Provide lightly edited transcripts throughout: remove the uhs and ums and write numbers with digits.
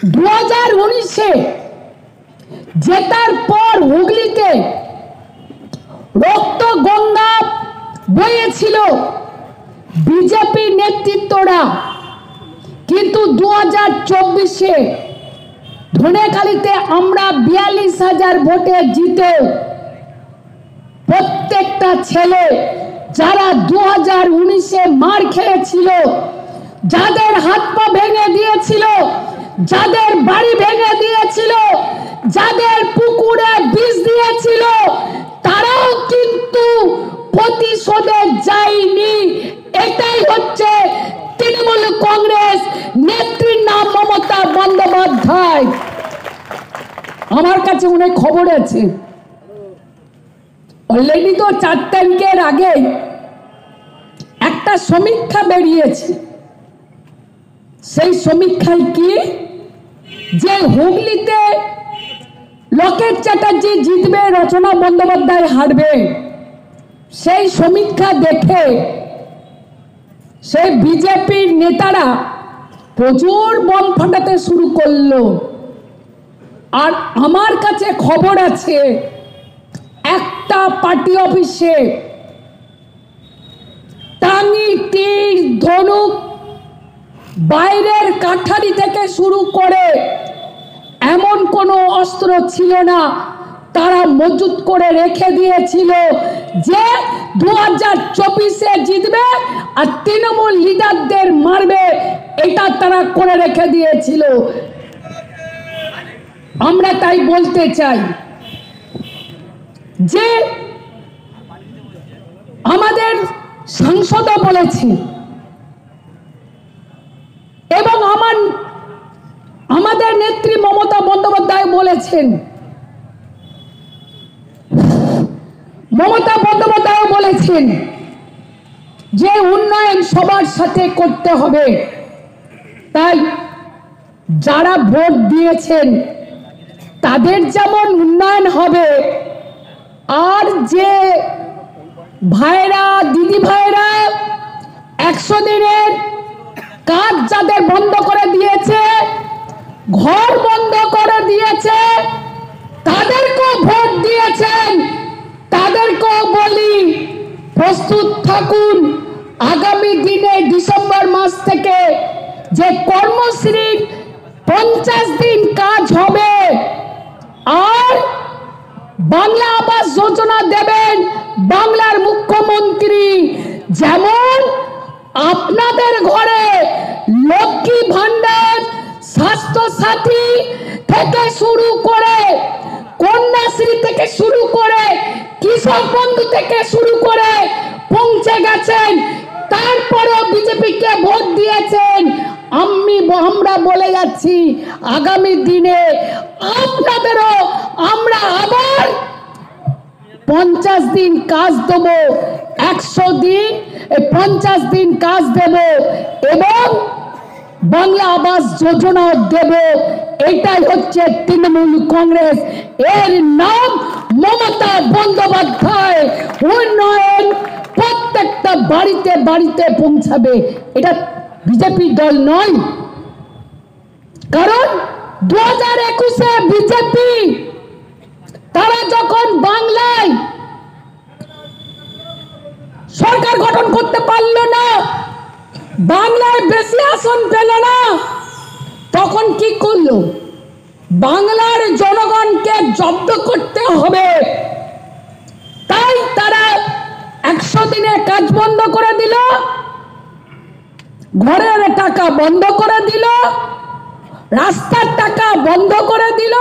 2019-এ জেতার পর হুগলিতে রক্ত গঙ্গা বয়েছিল বিজেপি নেতৃত্বরা, কিন্তু 2024-এ ধনেখালিতে আমরা 42,000 ভোটে জিতে প্রত্যেকটা ছেলে যারা 2019-এ মার খেয়েছিল, যাদের হাত পা ভেঙে দিয়েছিল, যাদের বাড়ি ভেঙে দিয়েছিল, যাদের পুকুরে বিষ দিয়েছিল, তারাও কিন্তু প্রতিশোধে যায়নি। এটাই হচ্ছে তৃণমূল কংগ্রেস নেত্রীর নাম মমতা বন্দ্যোপাধ্যায়। আমার কাছে অনেক খবর আছে, অলরেডি তো 4 তারিখের আগে একটা সমীক্ষা বেরিয়েছে। সেই সমীক্ষায় কি, যে হুগলিতে লকেট চ্যাটার্জি জিতবে, রচনা বন্দ্যোপাধ্যায় হারবে। সেই সমীক্ষা দেখে সেই বিজেপির নেতারা প্রচুর বম ফাটাতে শুরু করলো। আর আমার কাছে খবর আছে, একটা পার্টি অফিসে টাঙ্গি, তীর, ধনুক, বাইরের কাঠারি থেকে শুরু করে এমন কোনো অস্ত্র ছিল না, তারা মজুত করে রেখে দিয়েছিল যে 2024-এ জিতবে আর তৃণমূল লিডারদের মারবে। এটা তারা করে রেখে দিয়েছিল। আমরা তাই বলতে চাই যে আমাদের সাংসদও বলেছে এবং আমাদের নেত্রী মমতা বন্দ্যোপাধ্যায় বলেছেন, যে উন্নয়ন সবার সাথে করতে হবে। তাই যারা ভোট দিয়েছেন তাদের যেমন উন্নয়ন হবে, আর যে ভাইরা, দিদি ভাইরা 100 দিনের কাজ যাদের বন্ধ করে দিয়েছে, ঘর বন্ধ করে দিয়েছে, তাদেরকেও ভোট দিয়েছেন, তাদেরকেও বলি প্রস্তুত থাকুন। আগামী দিনে ডিসেম্বর মাস থেকে যে কর্মশ্রীর 50 দিন কাজ হবে, আর বাংলা আবাস যোজনা দেবেন বাংলার মুখ্যমন্ত্রী। যেমন আপনাদের ঘরে লক্ষ্মী ভান্ডার, স্বাস্থ্য সাথী থেকে শুরু করে, কন্যাশ্রী থেকে শুরু করে, কৃষক বন্ধু থেকে শুরু করে পৌঁছে গেছেন, তারপরেও বিজেপিকে ভোট দিয়েছেন। আমরা বলে যাচ্ছি, আগামী দিনে আপনাদেরও আমরা আবার 50 দিন কাজ দেব, 100 দিন 50 দিন কাজ দেব এবং বাংলা আবাস যোজনা দেব। এটাই হচ্ছে তৃণমূল কংগ্রেস, এর নাম মমতা বন্দ্যোপাধ্যায়। উন্নয়ন প্রত্যেকটা বাড়িতে বাড়িতে পৌঁছাবে। এটা বিজেপি দল নয়, কারণ 2021-এ বিজেপি তারা যখন বাংলায় সরকার গঠন করতে পারল না, বাংলায় বেশি আসন পেল না, তখন কি করলো? বাংলার জনগণকে জব্দ করতে হবে, তাই তারা 100 দিনের কাজ বন্ধ করে দিল, ঘরের টাকা বন্ধ করে দিল, রাস্তার টাকা বন্ধ করে দিল,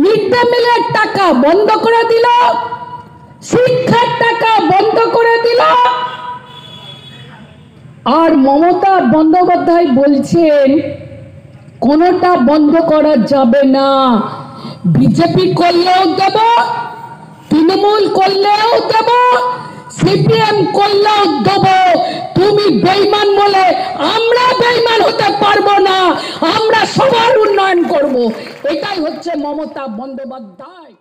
মিড ডে মিলের টাকা বন্ধ করে দিল, শিক্ষার টাকা বন্ধ করে দিল। আর মমতা বন্দ্যোপাধ্যায় বলছেন কোনোটা বন্ধ করা যাবে না। বিজেপি করলেও দেব, তৃণমূল করলেও দেব, সিপিএম করলেও দেব। তুমি বেঈমান বলে আমরা বেঈমান হতে পারবো না, আমরা সবার উন্নয়ন করব। এটাই হচ্ছে মমতা বন্দ্যোপাধ্যায়।